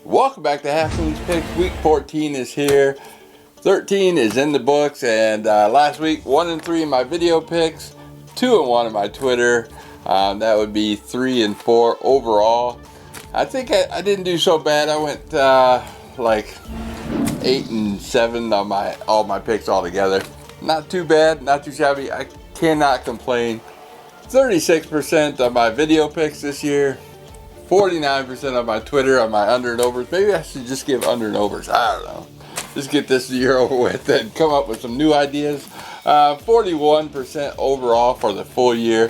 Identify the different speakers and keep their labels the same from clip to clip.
Speaker 1: Welcome back to Half Moon's Picks. Week 14 is here. 13 is in the books, and last week 1-3 in my video picks, 2-1 in my Twitter. That would be 3-4 overall. I think I didn't do so bad. I went like 8-7 on all my picks altogether. Not too bad, not too shabby. I cannot complain. 36% of my video picks this year. 49% on my Twitter on my under and overs. Maybe I should just give under and overs. I don't know. Just get this year over with and come up with some new ideas. 41% overall for the full year.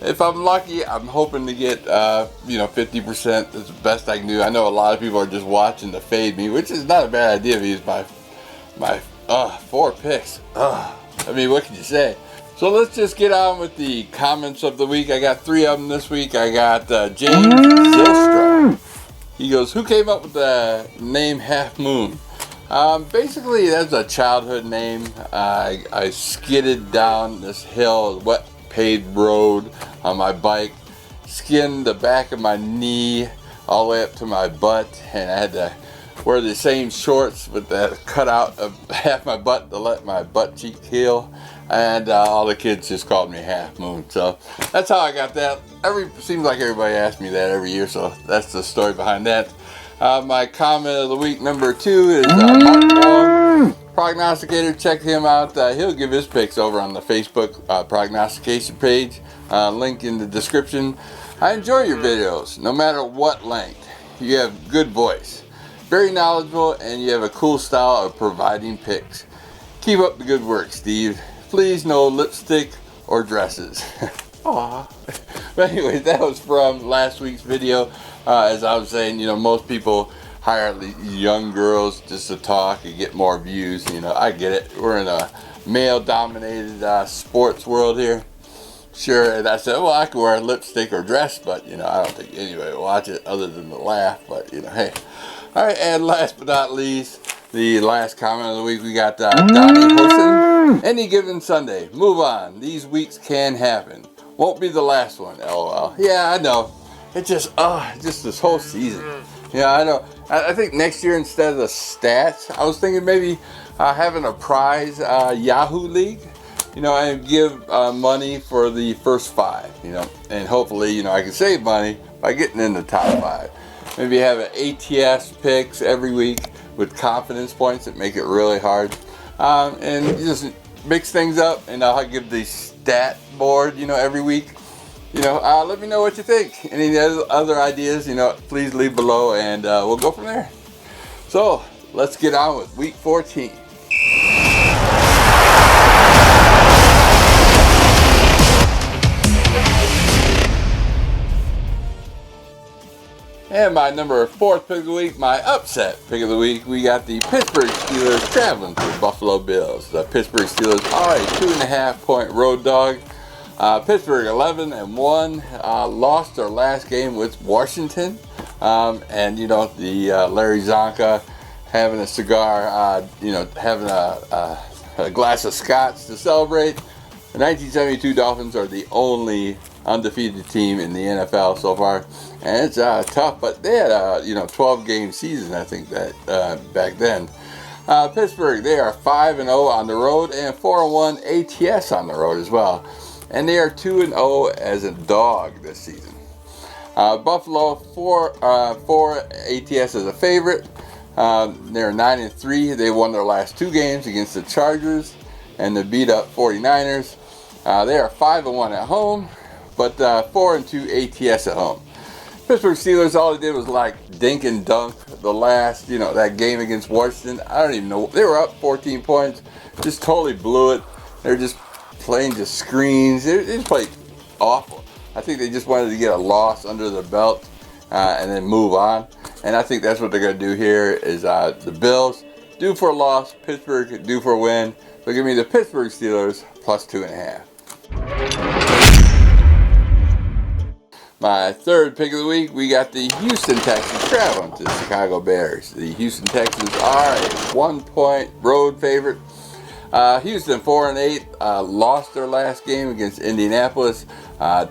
Speaker 1: If I'm lucky, I'm hoping to get 50%. That's the best I can do. I know a lot of people are just watching to fade me, which is not a bad idea because my 4 picks. I mean, what can you say? So let's just get on with the comments of the week. I got 3 of them this week. I got James Zilstra. He goes, who came up with the name Half Moon? Basically, that's a childhood name. I skidded down this hill, wet paved road on my bike, skinned the back of my knee all the way up to my butt, and I had to wear the same shorts with the cutout of half my butt to let my butt cheek heal. And all the kids just called me Half Moon. So that's how I got that. Seems like everybody asks me that every year, so that's the story behind that. My comment of the week number 2 is Mark Wong, prognosticator. Check him out. He'll give his picks over on the Facebook prognostication page. Link in the description. I enjoy your videos, no matter what length. You have good voice, very knowledgeable, and you have a cool style of providing picks. Keep up the good work, Steve. Please, no lipstick or dresses. Aww. But anyway, that was from last week's video. As I was saying, most people hire the young girls just to talk and get more views. I get it. We're in a male-dominated sports world here. Sure, and I said, well, I could wear a lipstick or dress, but, I don't think anybody will watch it other than to laugh. But, hey. All right, and last but not least, the last comment of the week, we got Donnie Hosen. Any given Sunday. Move on. These weeks can happen. Won't be the last one, LOL. Yeah, I know. It's just this whole season. Yeah, I know. I think next year, instead of the stats, I was thinking maybe having a prize Yahoo League, and give money for the first 5, and hopefully, I can save money by getting in the top 5. Maybe have an ATS picks every week with confidence points that make it really hard. And just mix things up, and I'll give the stat board, every week. Let me know what you think. Any other ideas, please leave below, and we'll go from there. So, let's get on with week 14. And my number 4th pick of the week, my upset pick of the week, we got the Pittsburgh Steelers traveling to the Buffalo Bills. The Pittsburgh Steelers are a 2.5-point road dog. Pittsburgh 11-1, lost their last game with Washington. And the Larry Zonka having a cigar, having a glass of scotch to celebrate. The 1972 Dolphins are the only undefeated team in the NFL so far, and it's tough. But they had a 12-game season, I think, that back then. Pittsburgh, they are 5-0 on the road and 4-1 ATS on the road as well, and they are 2-0 as a dog this season. Buffalo 4 ATS as a favorite. They're 9-3. They won their last 2 games against the Chargers and the beat up 49ers. They are 5-1 at home, but 4-2 ATS at home. Pittsburgh Steelers, all they did was like dink and dunk the last, that game against Washington. I don't even know. They were up 14 points, just totally blew it. They're just playing just screens. They just played awful. I think they just wanted to get a loss under their belt and then move on. And I think that's what they're going to do here is the Bills due for a loss, Pittsburgh due for a win. So give me the Pittsburgh Steelers plus 2.5. My 3rd pick of the week, we got the Houston Texans traveling to the Chicago Bears. The Houston Texans are a 1-point road favorite. Houston 4-8, lost their last game against Indianapolis.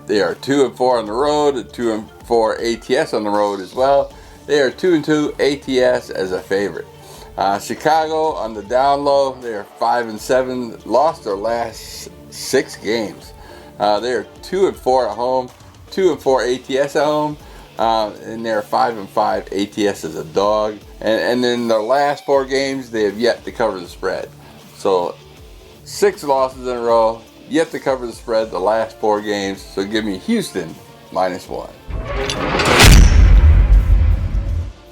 Speaker 1: They are 2-4 on the road, 2-4 ATS on the road as well. They are 2-2 ATS as a favorite. Chicago on the down low, they are 5-7, lost their last 6 games. They are 2-4 at home, 2-4 ATS at home, and they're 5-5 ATS as a dog. And in their last 4 games, they have yet to cover the spread. So 6 losses in a row, yet to cover the spread the last 4 games. So give me Houston -1.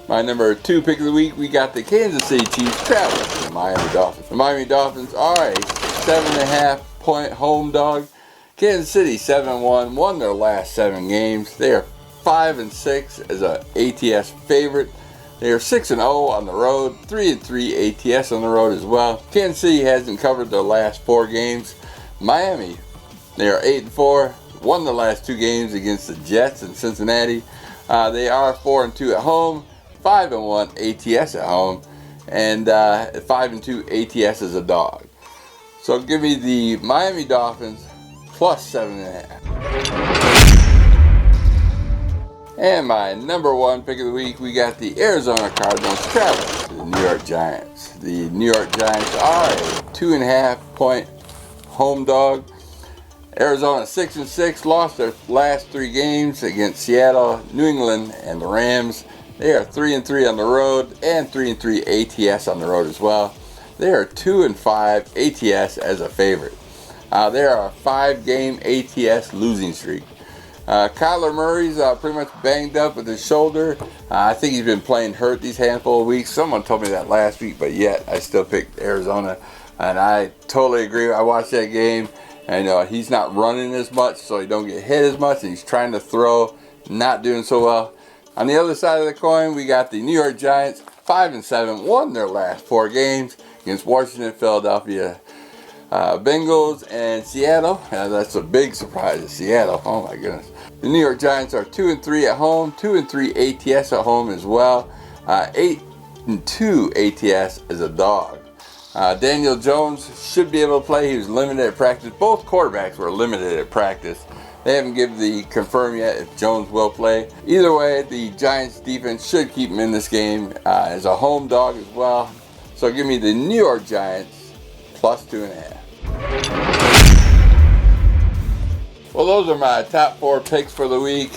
Speaker 1: My number 2 pick of the week, we got the Kansas City Chiefs traveling to the Miami Dolphins. The Miami Dolphins are a 7.5 point home dog. Kansas City 7-1, won their last 7 games. They are 5-6 as an ATS favorite. They are 6-0 on the road, 3-3 ATS on the road as well. Kansas City hasn't covered their last 4 games. Miami, they are 8-4, won the last 2 games against the Jets and Cincinnati. They are 4-2 at home, 5-1 ATS at home, and 5-2 ATS as a dog. So give me the Miami Dolphins +7.5. And my number 1 pick of the week, we got the Arizona Cardinals traveling to the New York Giants. The New York Giants are a 2.5 point home dog. Arizona 6-6, lost their last 3 games against Seattle, New England, and the Rams. They are 3-3 on the road and 3-3 ATS on the road as well. They are 2-5 ATS as a favorite. They are a 5-game ATS losing streak. Kyler Murray's pretty much banged up with his shoulder. I think he's been playing hurt these handful of weeks. Someone told me that last week, but yet I still picked Arizona, and I totally agree. I watched that game, and he's not running as much, so he don't get hit as much, and he's trying to throw, not doing so well. On the other side of the coin, we got the New York Giants, 5-7, won their last 4 games against Washington, Philadelphia, Bengals, and Seattle. That's a big surprise at Seattle. Oh my goodness. The New York Giants are 2-3 at home, 2-3 ATS at home as well, 8-2 ATS as a dog. Daniel Jones should be able to play. He was limited at practice. Both quarterbacks were limited at practice. They haven't given the confirm yet if Jones will play. Either way, the Giants defense should keep him in this game as a home dog as well. So give me the New York Giants +2.5. Well, those are my top 4 picks for the week.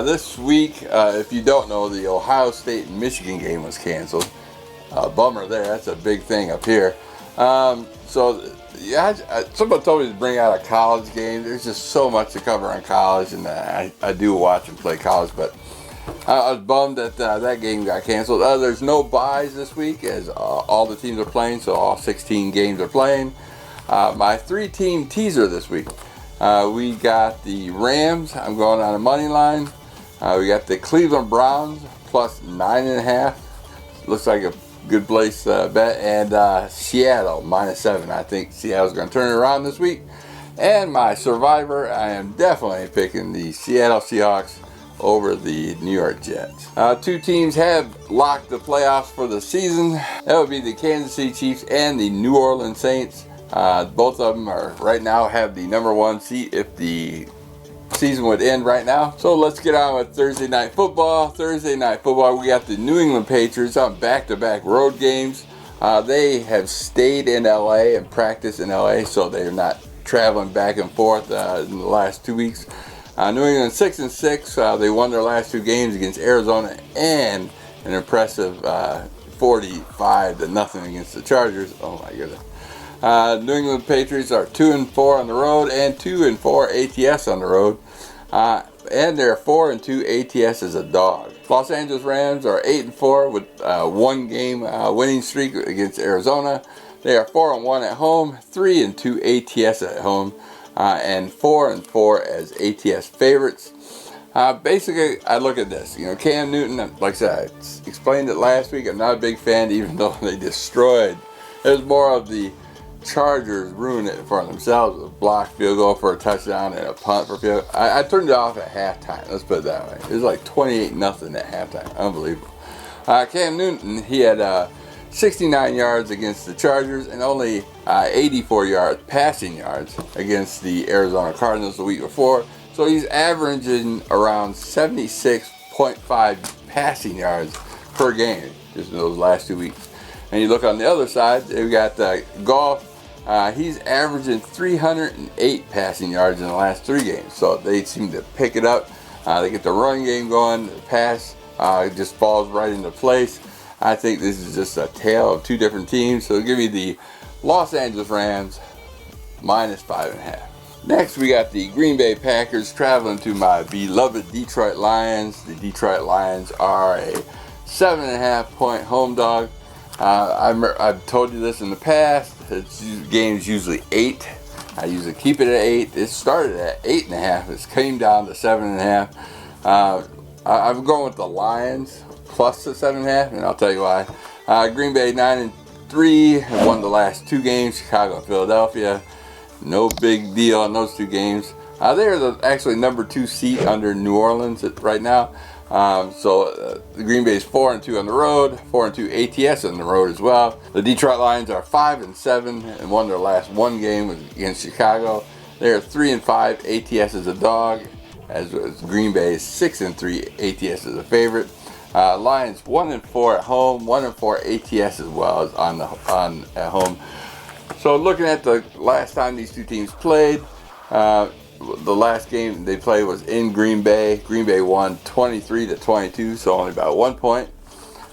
Speaker 1: This week, if you don't know, the Ohio State and Michigan game was canceled. Bummer there. That's a big thing up here. Someone told me to bring out a college game. There's just so much to cover on college, and I do watch and play college, but I was bummed that that game got canceled. There's no buys this week as all the teams are playing, so all 16 games are playing. My 3-team teaser this week. We got the Rams. I'm going on a money line. We got the Cleveland Browns +9.5. Looks like a good place bet. And Seattle -7. I think Seattle's going to turn it around this week. And my survivor, I am definitely picking the Seattle Seahawks over the New York Jets. 2 teams have locked the playoffs for the season. That would be the Kansas City Chiefs and the New Orleans Saints. Both of them are right now have the number 1 seat if the season would end right now. So let's get on with Thursday Night Football. Thursday Night Football, we got the New England Patriots on back-to-back road games. They have stayed in LA and practiced in LA, so they're not traveling back and forth in the last 2 weeks. New England 6-6. They won their last 2 games against Arizona and an impressive 45-0 against the Chargers. Oh my goodness. New England Patriots are 2-4 on the road and 2-4 ATS on the road. And they're 4-2 ATS as a dog. Los Angeles Rams are 8-4 with 1 game winning streak against Arizona. They are 4-1 at home, 3-2 ATS at home, and 4-4 as ATS favorites. Basically, I look at this. Cam Newton, like I said, I explained it last week. I'm not a big fan, even though they destroyed. It was more of the Chargers ruined it for themselves. A blocked field goal for a touchdown and a punt for field goal. I turned it off at halftime. Let's put it that way. It was like 28-0 at halftime. Unbelievable. Cam Newton, he had 69 yards against the Chargers and only 84 passing yards against the Arizona Cardinals the week before. So he's averaging around 76.5 passing yards per game just in those last 2 weeks. And you look on the other side, they've got Goff. He's averaging 308 passing yards in the last 3 games. So they seem to pick it up. They get the run game going. The pass just falls right into place. I think this is just a tale of 2 different teams. So I'll give you the Los Angeles Rams -5.5. Next, we got the Green Bay Packers traveling to my beloved Detroit Lions. The Detroit Lions are a 7.5 point home dog. I've told you this in the past. It's games usually 8. I usually keep it at 8. It started at 8.5. It came down to 7.5. I'm going with the Lions plus the 7.5, and I'll tell you why. Green Bay 9-3, have won the last 2 games. Chicago and Philadelphia. No big deal on those 2 games. They're actually number 2 seed under New Orleans right now. So the Green Bay's 4-2 on the road, 4-2 ATS on the road as well. The Detroit Lions are 5-7 and won their last 1 game against Chicago. They're 3-5 ATS as a dog, as Green Bay is 6-3 ATS as a favorite. Lions 1-4 at home, 1-4 ATS as well as at home. So looking at the last time these 2 teams played, the last game they played was in Green Bay. Green Bay won 23-22, so only about 1 point.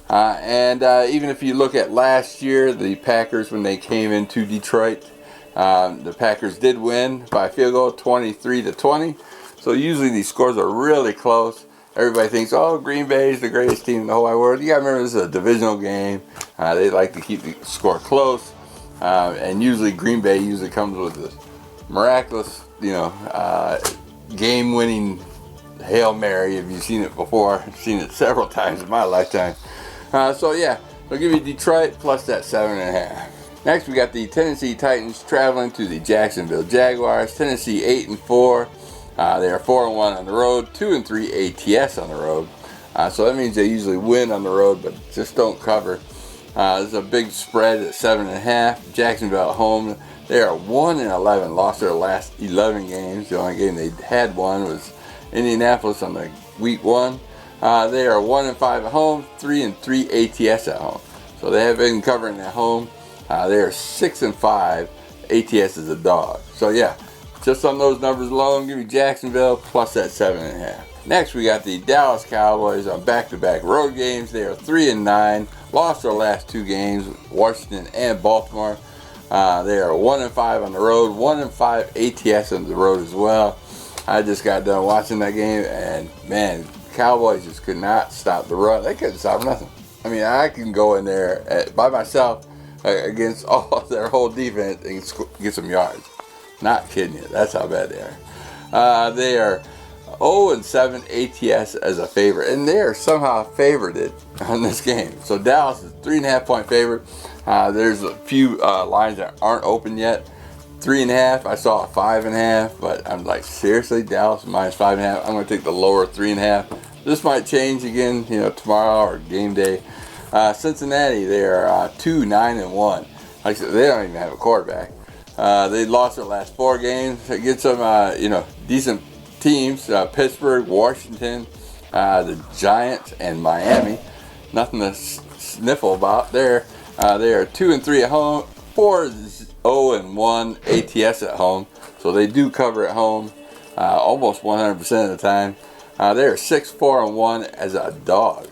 Speaker 1: Even if you look at last year, the Packers, when they came into Detroit, the Packers did win by a field goal, 23-20. So usually these scores are really close. Everybody thinks, oh, Green Bay is the greatest team in the whole wide world. You got to remember, this is a divisional game. They like to keep the score close. And usually Green Bay comes with this miraculous, game-winning Hail Mary. If you've seen it before, I've seen it several times in my lifetime. So yeah, I'll give you Detroit plus that 7.5. Next, we got the Tennessee Titans traveling to the Jacksonville Jaguars. Tennessee 8-4. They are 4-1 on the road, 2-3 ATS on the road. So that means they usually win on the road, but just don't cover. There's a big spread at 7.5. Jacksonville at home, they are 1-11, lost their last 11 games. The only game they had won was Indianapolis on the week 1. They are 1-5 at home, 3-3 ATS at home. So they have been covering at home. They are 6-5 ATS as a dog. So yeah, just on those numbers alone, give me Jacksonville plus that 7.5. Next, we got the Dallas Cowboys on back-to-back road games. They are 3-9, lost their last 2 games, Washington and Baltimore. They are 1-5 on the road, 1-5 ATS on the road as well. I just got done watching that game, and man, Cowboys just could not stop the run. They couldn't stop nothing. I mean, I can go in there by myself against all their whole defense and get some yards. Not kidding you. That's how bad they are. They are 0-7 ATS as a favorite, and they are somehow favored on this game. So Dallas is 3.5 point favorite. There's a few lines that aren't open yet. 3.5. I saw a 5.5, but I'm like, seriously, Dallas -5.5. I'm going to take the lower 3.5. This might change again, tomorrow or game day. Cincinnati, they are 2-9-1. Like I said, they don't even have a quarterback. They lost their last 4 games against some, decent teams. Pittsburgh, Washington, the Giants, and Miami. Nothing to sniffle about there. They are 2-3 at home, 4-0-1 ATS at home. So they do cover at home almost 100% of the time. They are 6-4-1 as a dog.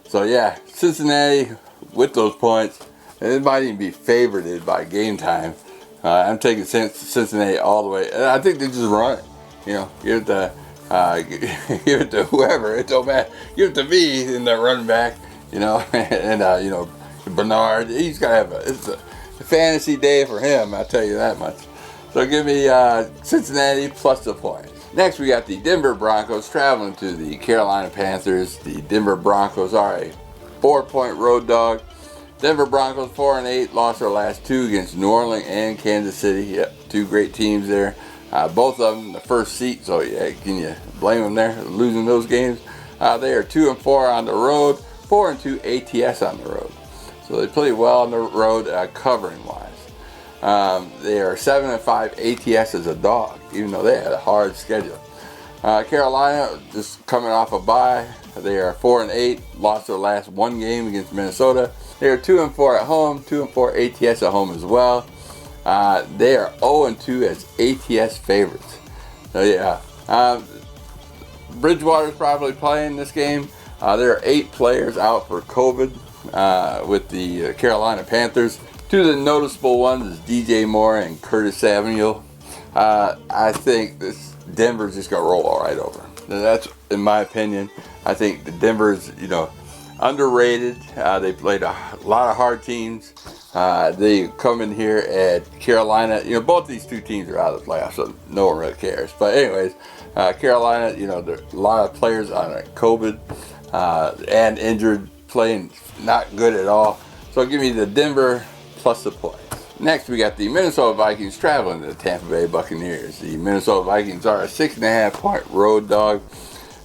Speaker 1: So yeah, Cincinnati with those points, it might even be favored by game time. I'm taking Cincinnati all the way. I think they just run it. Give it to whoever. It don't matter. Give it to me in the running back. And Bernard. He's gotta have it's a fantasy day for him. I'll tell you that much. So give me Cincinnati plus the points. Next, we got the Denver Broncos traveling to the Carolina Panthers. The Denver Broncos are a 4-point road dog. Denver Broncos 4-8, lost their last 2 against New Orleans and Kansas City. Yep, 2 great teams there. Both of them the first seat, so yeah, can you blame them there losing those games? They are 2-4 on the road, 4-2 ATS on the road. So they play well on the road covering wise. They are 7-5 ATS as a dog, even though they had a hard schedule. Carolina just coming off a bye. They are 4-8, lost their last one game against Minnesota. They are 2-4 at home, 2-4 ATS at home as well. They are 0-2 as ATS favorites. So yeah, Bridgewater's probably playing this game. There are 8 players out for COVID with the Carolina Panthers. Two of the noticeable ones is DJ Moore and Curtis Samuel. I think Denver's just gonna roll all right over. That's in my opinion. I think the Denver's, underrated. They played a lot of hard teams. They come in here at Carolina. Both these two teams are out of the playoffs, so no one really cares. But anyways, Carolina, there are a lot of players on COVID and injured, playing not good at all. So give me the Denver plus the points. Next, we got the Minnesota Vikings traveling to the Tampa Bay Buccaneers. The Minnesota Vikings are a 6.5-point road dog.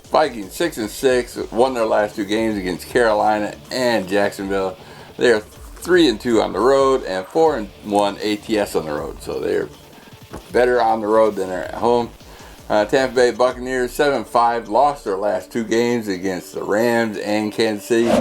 Speaker 1: Vikings 6-6, won their last 2 games against Carolina and Jacksonville. They are 3-2 on the road and 4-1 ATS on the road. So they're better on the road than they're at home. Tampa Bay Buccaneers 7-5, lost their last 2 games against the Rams and Kansas City.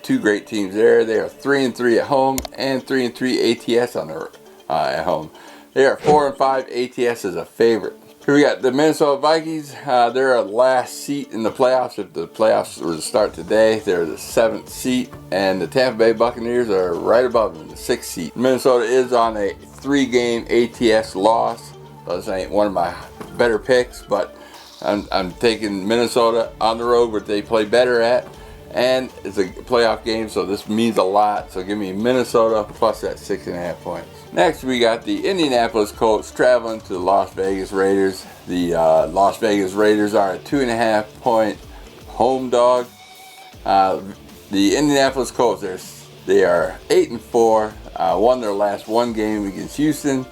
Speaker 1: 2 great teams there. They are 3-3 at home and 3-3 ATS on their at home. They are 4-5 ATS as a favorite. Here we got the Minnesota Vikings. They're a last seat in the playoffs. If the playoffs were to start today, they're the 7th seat, and the Tampa Bay Buccaneers are right above them, the 6th seat. Minnesota is on a 3-game ATS loss. So this ain't one of my better picks, but I'm taking Minnesota on the road, where they play better at. And it's a playoff game, so this means a lot. So give me Minnesota plus that 6.5 points. Next, we got the Indianapolis Colts traveling to the Las Vegas Raiders. The Las Vegas Raiders are a 2.5-point home dog. The Indianapolis Colts, they are 8-4. Won their last 1 game against Houston.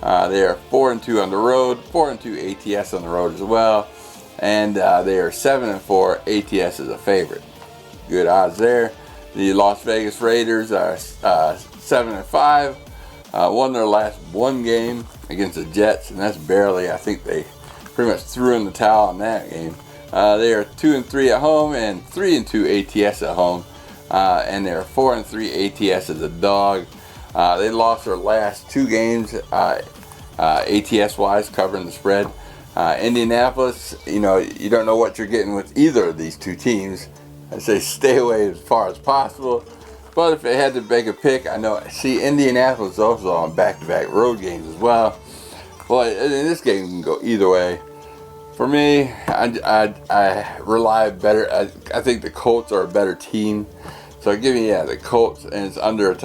Speaker 1: They are 4-2 on the road, 4-2 ATS on the road as well. And they are 7-4 ATS as a favorite. Good odds there. The Las Vegas Raiders are 7-5. Won their last 1 game against the Jets, and that's barely. I think they pretty much threw in the towel on that game. They are 2-3 at home and 3-2 ATS at home, and they are 4-3 ATS as a dog. They lost their last 2 games ATS-wise, covering the spread. Indianapolis, you don't know what you're getting with either of these 2 teams. I say stay away as far as possible. But if I had to make a pick, Indianapolis also on back-to-back road games as well. But in this game, can go either way. For me, I rely better. I think the Colts are a better team. So give me the Colts, and it's under a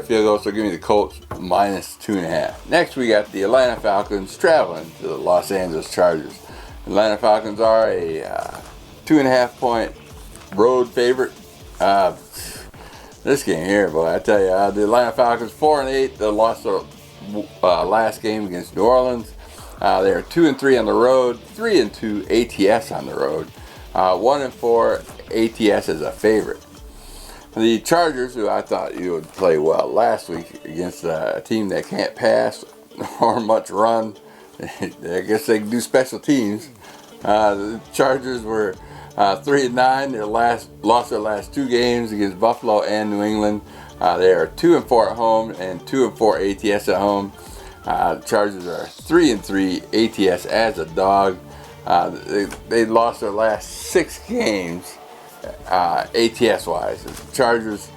Speaker 1: field goal. So give me the Colts minus 2.5. Next, we got the Atlanta Falcons traveling to the Los Angeles Chargers. Atlanta Falcons are a 2.5-point road favorite. This game here, boy, I tell you, the Atlanta Falcons 4-8. They lost their last game against New Orleans. They are 2-3 on the road, 3-2 ATS on the road, 1-4 ATS as a favorite. The Chargers, who I thought you would play well last week against a team that can't pass or much run. I guess they can do special teams. The Chargers were 3-9. They lost their last 2 games against Buffalo and New England. They are 2-4 at home and 2-4 ATS at home. The Chargers are 3-3 ATS as a dog. They lost their last 6 games ATS-wise. The Chargers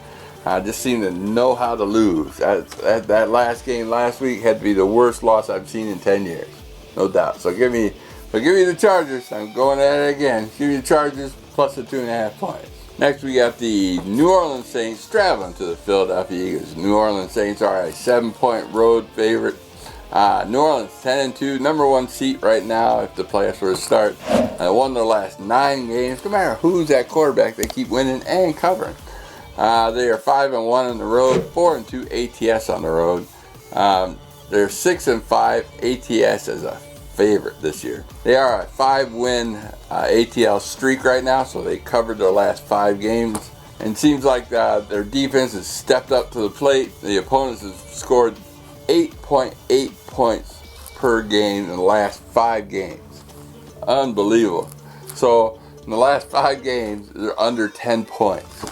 Speaker 1: just seem to know how to lose. That last game last week had to be the worst loss I've seen in 10 years, no doubt. So give me the Chargers. I'm going at it again. Give me the Chargers plus the 2.5 points. Next, we got the New Orleans Saints traveling to the Philadelphia Eagles. New Orleans Saints are a 7-point road favorite. New Orleans 10-2, number 1 seat right now if the playoffs were to start. Won their last 9 games. No matter who's at quarterback, they keep winning and covering. They are 5-1 on the road, 4-2 ATS on the road. They're 6-5 ATS as a favorite this year. They are a 5-win ATL streak right now, so they covered their last 5 games. And it seems like their defense has stepped up to the plate. The opponents have scored 8.8 points per game in the last 5 games. Unbelievable. So in the last 5 games, they're under 10 points.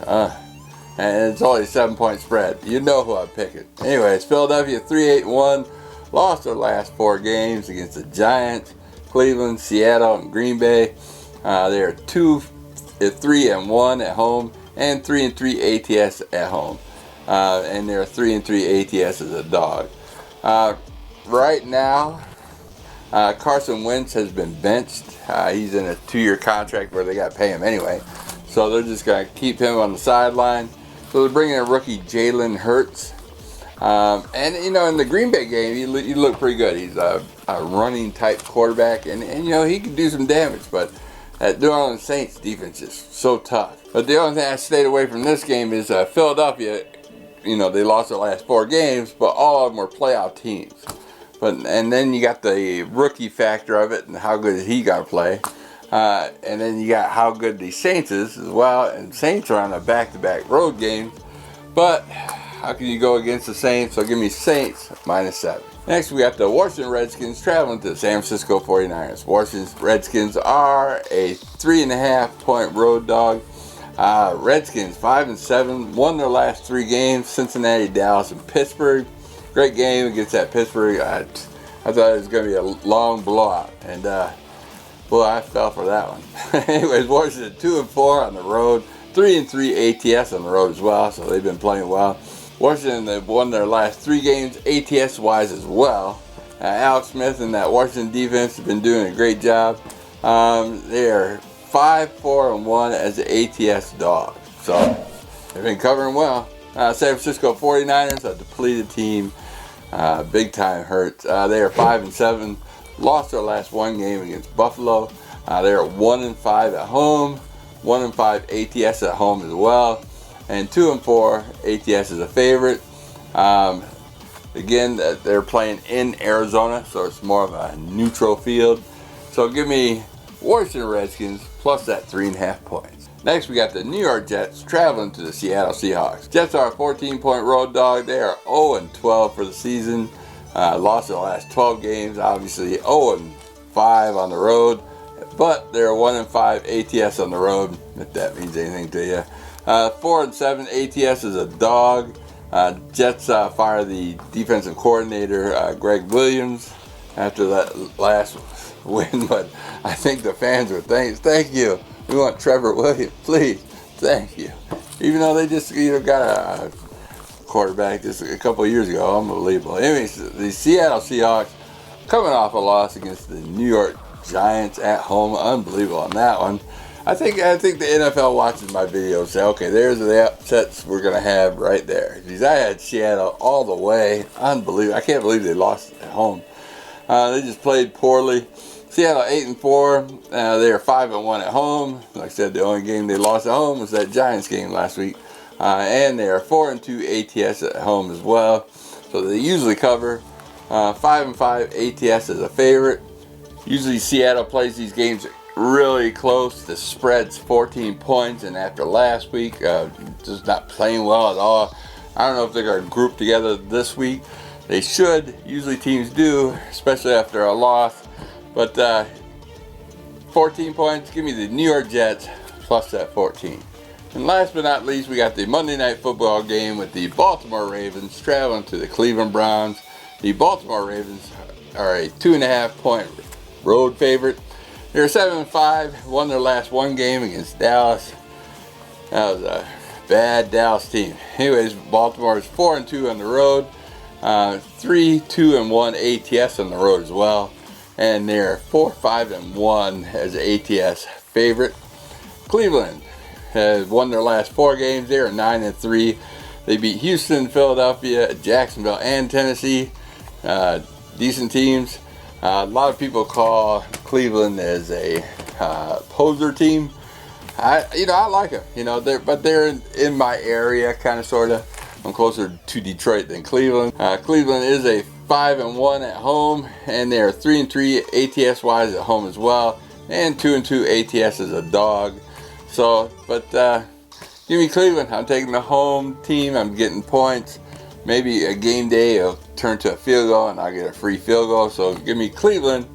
Speaker 1: And it's only a 7-point spread. You know who I'm picking. Anyways, Philadelphia 3-8-1. Lost their last 4 games against the Giants, Cleveland, Seattle, and Green Bay. They're 2-3-1 at home and 3-3 ATS at home. And they're 3-3 ATS as a dog. Right now, Carson Wentz has been benched. He's in a 2-year contract where they got to pay him anyway. So they're just going to keep him on the sideline. So they're bringing in rookie Jalen Hurts. And, you know, in the Green Bay game, he looked pretty good. He's a running type quarterback. And, you know, he can do some damage. But that New Orleans Saints defense is so tough. But the only thing I stayed away from this game is Philadelphia. You know, they lost their last 4 games, but all of them were playoff teams. And then you got the rookie factor of it and how good is he going to play. And then you got how good the Saints is as well. And Saints are on a back-to-back road game. But how can you go against the Saints? So give me Saints -7. Next, we got the Washington Redskins traveling to the San Francisco 49ers. Washington Redskins are a 3.5-point road dog. Redskins 5-7, won their last 3 games. Cincinnati, Dallas, and Pittsburgh. Great game against that Pittsburgh. I thought it was going to be a long blowout. And boy, I fell for that one. Anyways, Washington 2-4 on the road, 3-3 ATS on the road as well. So they've been playing well. Washington, they've won their last 3 games ATS wise as well. Alex Smith and that Washington defense have been doing a great job. They are 5-4-1 as an ATS dog. So they've been covering well. San Francisco 49ers, a depleted team. Big time hurt. They are 5-7. Lost their last 1 game against Buffalo. They are 1-5 at home. 1-5 ATS at home as well. And 2-4 ATS is a favorite. Again, they're playing in Arizona, so it's more of a neutral field. So give me Washington Redskins plus that 3.5 points. Next, we got the New York Jets traveling to the Seattle Seahawks. Jets are a 14-point road dog. They are 0-12 for the season. Lost their last 12 games. Obviously 0-5 on the road. But they're 1-5 ATS on the road, if that means anything to you. 4-7 ATS is a dog. Jets fire the defensive coordinator, Greg Williams, after that last win. But I think the fans were thank you. We want Trevor Williams, please. Thank you. Even though they just got a quarterback just a couple of years ago. Unbelievable. Anyways, the Seattle Seahawks coming off a loss against the New York Giants at home. Unbelievable on that one. I think the NFL watches my videos and say, okay, there's the upsets we're going to have right there. Because I had Seattle all the way. Unbelievable. I can't believe they lost at home. They just played poorly. Seattle 8-4. They are 5-1 at home. Like I said, the only game they lost at home was that Giants game last week. And they are 4-2 ATS at home as well. So they usually cover. 5-5 ATS is a favorite. Usually Seattle plays these games really close. The spread's 14 points, and after last week, just not playing well at all. I don't know if they're going to group together this week. They should. Usually teams do, especially after a loss. But 14 points, give me the New York Jets plus that 14. And last but not least, we got the Monday Night Football game with the Baltimore Ravens traveling to the Cleveland Browns. The Baltimore Ravens are a 2.5-point road favorite. They're 7-5, won their last 1 game against Dallas. That was a bad Dallas team. Anyways, Baltimore is 4-2 on the road, 3-2-1 ATS on the road as well, and they're 4-5-1 as an ATS favorite. Cleveland has won their last 4 games. They are 9-3. They beat Houston, Philadelphia, Jacksonville, and Tennessee. Decent teams. A lot of people call Cleveland as a poser team. I like them. They're in my area, kind of, sort of. I'm closer to Detroit than Cleveland. Cleveland is a 5-1 at home, and they are 3-3 ATS wise at home as well, and 2-2 ATS as a dog. So, but give me Cleveland. I'm taking the home team. I'm getting points. Maybe a game day will turn to a field goal and I'll get a free field goal. So give me Cleveland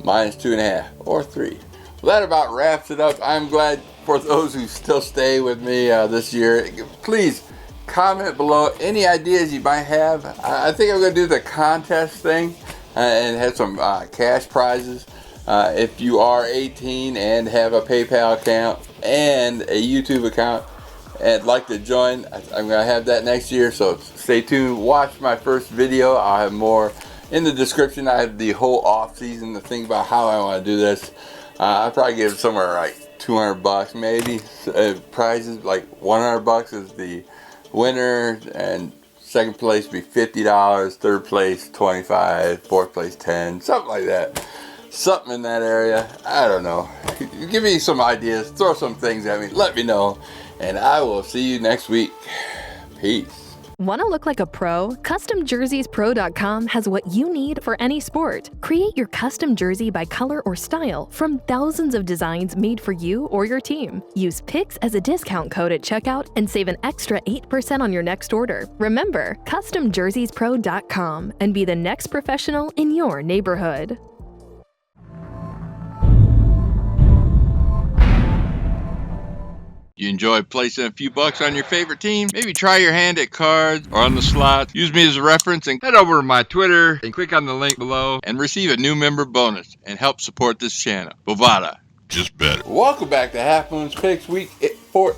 Speaker 1: minus 2.5 or 3. Well, that about wraps it up. I'm glad for those who still stay with me this year. Please comment below any ideas you might have. I think I'm going to do the contest thing and have some cash prizes. If you are 18 and have a PayPal account and a YouTube account and like to join, I'm going to have that next year. So stay tuned. Watch my first video. I'll have more in the description. I have the whole off season to think about how I want to do this. I'll probably give somewhere like $200 maybe. Prizes like $100 is the winner, and second place be $50, third place $25, fourth place $10, something like that. Something in that area. I don't know. Give me some ideas. Throw some things at me. Let me know. And I will see you next week. Peace.
Speaker 2: Want to look like a pro? CustomJerseyspro.com has what you need for any sport. Create your custom jersey by color or style from thousands of designs made for you or your team. Use PICS as a discount code at checkout and save an extra 8% on your next order. Remember, CustomJerseyspro.com and be the next professional in your neighborhood.
Speaker 1: You enjoy placing a few bucks on your favorite team? Maybe try your hand at cards or on the slots. Use me as a reference and head over to my Twitter and click on the link below and receive a new member bonus and help support this channel. Bovada. Just better. Welcome back to Half Moon's Picks Week 4.